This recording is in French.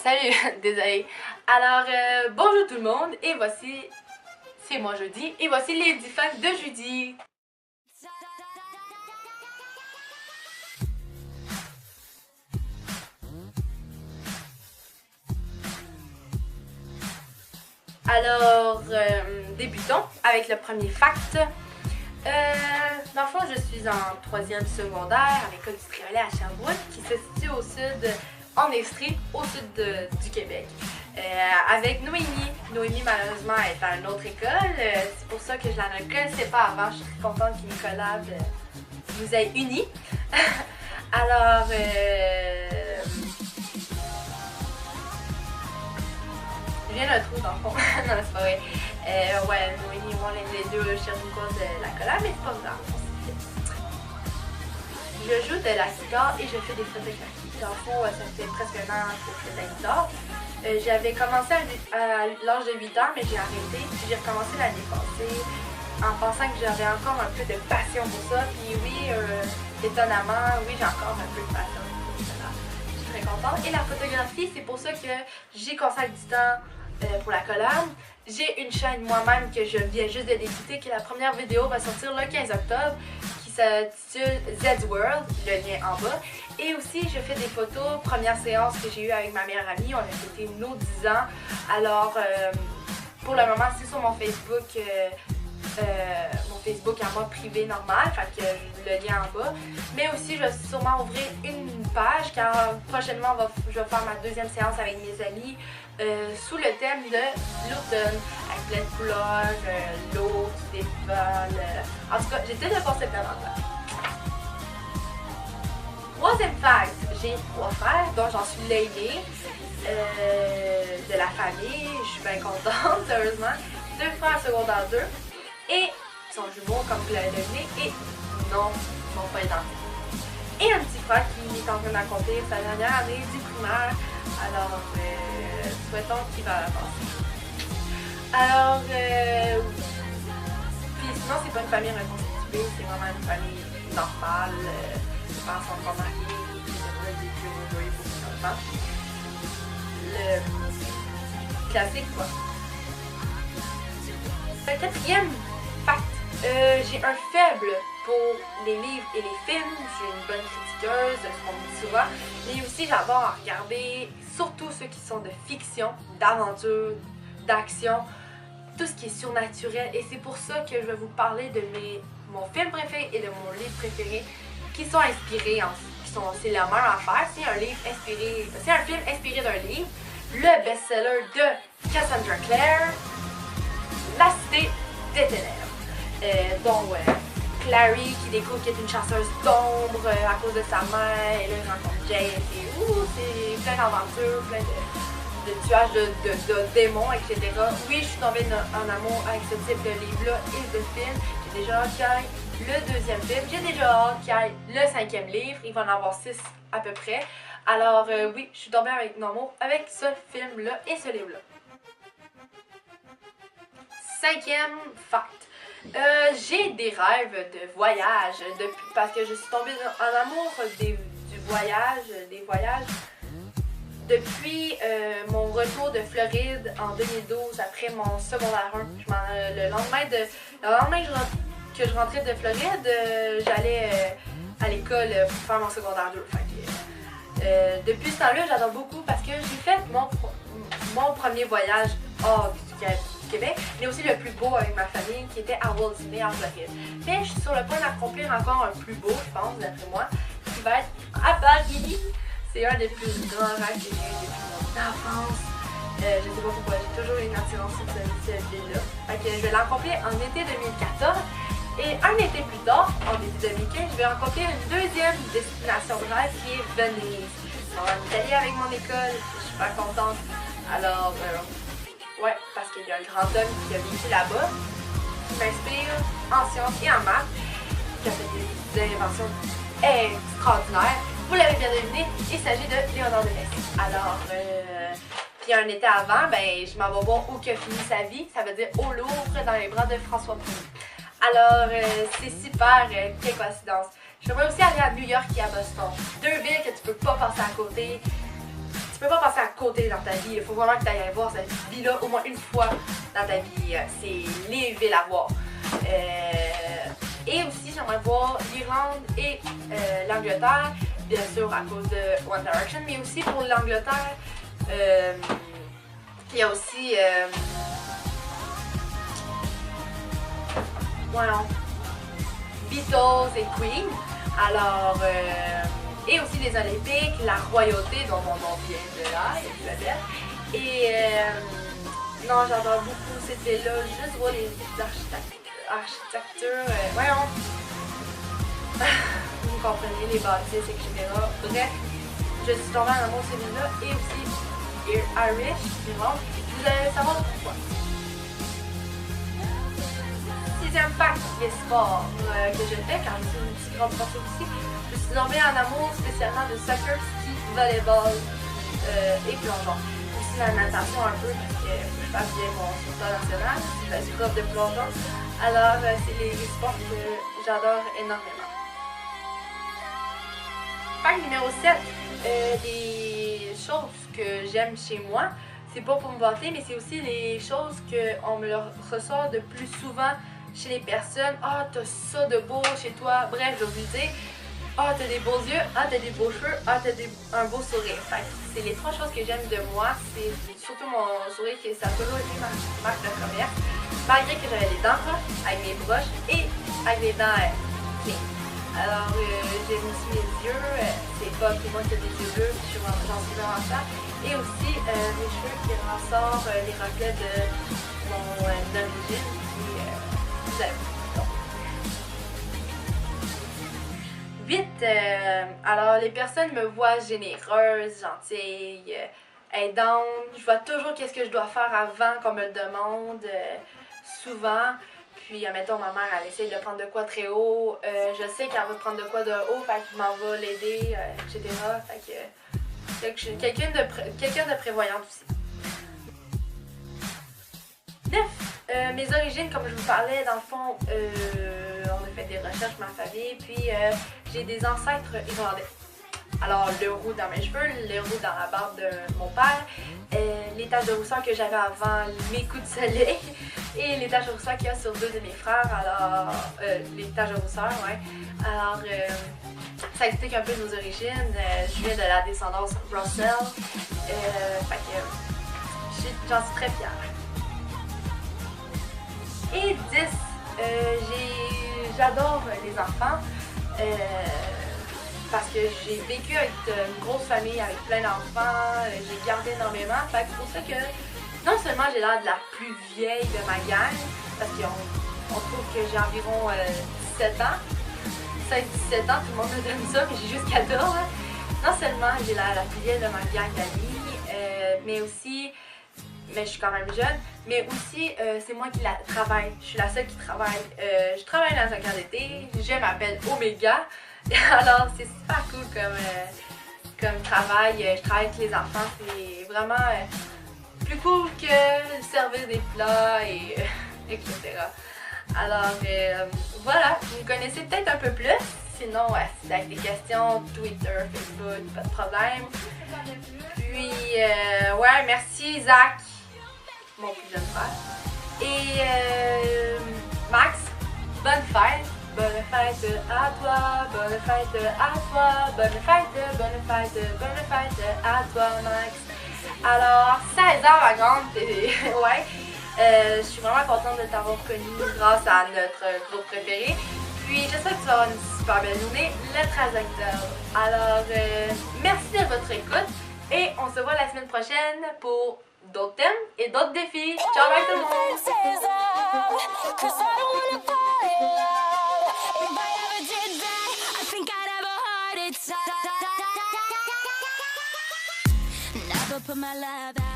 salut, désolé. Alors, bonjour tout le monde, et voici, c'est moi jeudi, et voici les 10 facts de jeudi. Alors, débutons avec le premier fact. Dans le fond, je suis en 3e secondaire à l'école du Triolet à Sherbrooke, qui se situe au sud, en Estrie, au sud du Québec. Avec Noémie. Noémie, malheureusement, est à une autre école. C'est pour ça que je la reconnaissais pas avant. Je suis très contente qu'une collab nous ait unis. Alors, je viens d'un trou dans le fond. Non, c'est pas vrai. Ouais, Noémie et moi, les deux Sherbrookeois de la collab, mais c'est pas grave. Je joue de la guitare et je fais des photographies. Dans le fond, ça fait presque un an que je fais de la guitare. J'avais commencé à l'âge de 8 ans, mais j'ai arrêté. Puis j'ai recommencé l'année passée en pensant que j'avais encore un peu de passion pour ça. Puis oui, étonnamment, oui, j'ai encore un peu de passion pour ça. Je suis très contente. Et la photographie, c'est pour ça que j'ai consacré du temps pour la collab. J'ai une chaîne moi-même que je viens juste de débuter, que la première vidéo va sortir le 15 octobre, qui s'intitule Zed's World, le lien en bas. Et aussi, je fais des photos, première séance que j'ai eue avec ma meilleure amie, on a fêté nos 10 ans. Alors, pour le moment, c'est sur mon Facebook à moi privé normal, fait que le lien en bas. Mais aussi, je vais sûrement ouvrir une page car prochainement, je vais faire ma 2e séance avec mes amis sous le thème de l'automne, avec plein de couleurs, l'eau qui dévole. En tout cas, j'ai tout le concept avant ça. 3e fact, j'ai 3 frères, dont j'en suis l'aînée de la famille. Je suis bien contente, heureusement. 2 frères secondaire 2 et ils sont jumeaux comme vous l'avez deviné et non, ils sont pas identiques. Et un petit frère qui est en train d'accomplir sa dernière année du primaire. Alors, souhaitons qu'il va la passer. Alors, puis sinon, c'est pas une famille reconstituée, c'est vraiment une famille normale. Les parents sont pas mariés, des vieux heureux, beaucoup d'enfants. Le classique, quoi. Le 4e fact, j'ai un faible pour les livres et les films. Je suis une bonne critiqueuse, ce qu'on me dit souvent. Mais aussi, j'adore regarder surtout ceux qui sont de fiction, d'aventure, d'action, tout ce qui est surnaturel. Et c'est pour ça que je vais vous parler de mon film préféré et de mon livre préféré qui sont inspirés, c'est la même affaire. C'est un livre inspiré, c'est un film inspiré d'un livre, le best-seller de Cassandra Clare, La Cité des Ténèbres. Donc, Clary qui découvre qu'elle est une chasseuse d'ombre à cause de sa mère, et là il rencontre Jay, et c'est plein d'aventures, plein de tuages de démons, etc. Oui, je suis tombée en amour avec ce type de livre-là et de film. J'ai déjà hâte qu'il y ait le 2e film, j'ai déjà hâte qu'il y ait le 5e livre, il va en avoir 6 à peu près. Alors oui, je suis tombée en amour avec ce film-là et ce livre-là. 5e fact. J'ai des rêves de voyage parce que je suis tombée en amour des voyages depuis mon retour de Floride en 2012 après mon secondaire 1. Le lendemain que je rentrais de Floride, j'allais à l'école pour faire mon secondaire 2. Fait que, depuis ce temps-là, j'adore beaucoup parce que j'ai fait mon premier voyage hors du Québec, mais aussi le plus beau avec ma famille qui était à Walt Disney en Floride. Mais je suis sur le point d'accomplir encore un plus beau, je pense, d'après moi, qui va être à Paris. C'est un des plus grands rêves que j'ai eu depuis mon enfance. Je sais pas pourquoi, j'ai toujours une attirance sur cette ville-là. Fait que je vais l'accomplir en été 2014. Et un été plus tard, en été 2015, je vais accomplir une 2e destination de rêve qui est Venise. On va en Italie avec mon école, je suis pas contente. Alors, ouais, parce qu'il y a un grand homme qui a vécu là-bas, qui m'inspire en sciences et en maths, qui a fait des inventions extraordinaires. Vous l'avez bien deviné, il s'agit de Léonard de Vinci. Alors, puis un été avant, ben, je m'en vais voir où qu'a fini sa vie, ça veut dire au Louvre, dans les bras de François Ier. Alors, c'est super, quelle coïncidence. J'aimerais aussi aller à New York et à Boston. 2 villes que tu peux pas passer à côté. tu peux pas passer à côté dans ta vie. Il faut vraiment que tu ailles voir cette vie-là au moins une fois dans ta vie. C'est les villes à voir. Et aussi, j'aimerais voir l'Irlande et l'Angleterre, bien sûr à cause de One Direction, mais aussi pour l'Angleterre, il y a aussi Beatles et Queen. Alors, et aussi les Olympiques, la royauté dont mon nom vient de là, Elisabeth. Et non, j'adore beaucoup cette ville-là, juste voir les architectures, voyons. Vous comprenez, les bâtisses, etc. Bref, je suis tombée en amour de cette ville-là et aussi Irish, vous allez savoir pourquoi. Sixième fact, les sports que je fais quand je suis une petite grande sportive aussi. Je suis tombée en amour spécialement de soccer, ski, volleyball et plongeon. Aussi la natation un peu parce que je passe bien mon sport national, je suis prof de plongeon. Alors c'est les sports que j'adore énormément. Fact numéro 7, des choses que j'aime chez moi. C'est pas pour me vanter, mais c'est aussi les choses qu'on me ressort de plus souvent chez les personnes. Ah, t'as ça de beau chez toi. Bref, je vais vous dire. Ah, t'as des beaux yeux. Ah, t'as des beaux cheveux. Ah, t'as un beau sourire. Fait c'est les trois choses que j'aime de moi. C'est surtout mon sourire qui ça a toujours été ma marque de commerce. Malgré que j'avais des dents avec mes broches et avec les dents clean. Alors, j'aime aussi mes yeux. C'est pas tout le monde qui a des yeux bleus. J'en suis vraiment fière. Et aussi mes cheveux qui ressortent les reflets de mon origine. Vous avez donc. 8. Alors, les personnes me voient généreuse, gentille, aidante. Je vois toujours qu'est-ce que je dois faire avant qu'on me le demande, souvent. Puis, admettons, ma mère, elle essaye de prendre de quoi très haut. Je sais qu'elle va prendre de quoi de haut, fait que je m'en vais l'aider, etc. Fait que je suis quelqu'un de prévoyante aussi. 9. Mes origines, comme je vous parlais, dans le fond, on a fait des recherches, ma famille, puis j'ai des ancêtres irlandais. Alors, le roux dans mes cheveux, le roux dans la barbe de mon père, les taches de rousseur que j'avais avant mes coups de soleil, et les taches de rousseur qu'il y a sur 2 de mes frères, alors, les taches de rousseur, ouais. Alors, ça explique un peu nos origines. Je viens de la descendance Russell, fait que j'en suis très fière. Et 10, j'adore les enfants parce que j'ai vécu avec une grosse famille, avec plein d'enfants, j'ai gardé énormément. Fait que c'est pour ça que non seulement j'ai l'air de la plus vieille de ma gang, parce qu'on trouve que j'ai environ 17 ans, 16-17 ans, tout le monde me donne ça, mais j'ai juste 14 ans. Non seulement j'ai l'air la plus vieille de ma gang d'amis, mais aussi... mais je suis quand même jeune, mais aussi c'est moi qui travaille, je suis la seule qui travaille. Je travaille dans un camp d'été, je m'appelle Omega, alors c'est super cool comme travail. Je travaille avec les enfants, c'est vraiment plus cool que servir des plats et etc. Alors voilà, vous me connaissez peut-être un peu plus, sinon si vous avez des questions, Twitter, Facebook, pas de problème. Puis ouais, merci Zach, mon plus jeune frère. Et Max, bonne fête à toi, bonne fête à toi, bonne fête à toi Max. Alors, 16 ans ma grande, ouais, je suis vraiment contente de t'avoir connue grâce à notre groupe préféré. Puis j'espère que tu vas avoir une super belle journée le 13 octobre. Alors, merci de votre écoute et on se voit la semaine prochaine pour d'autres thèmes et d'autres défis. Ciao, bye tout le monde! Put my love out.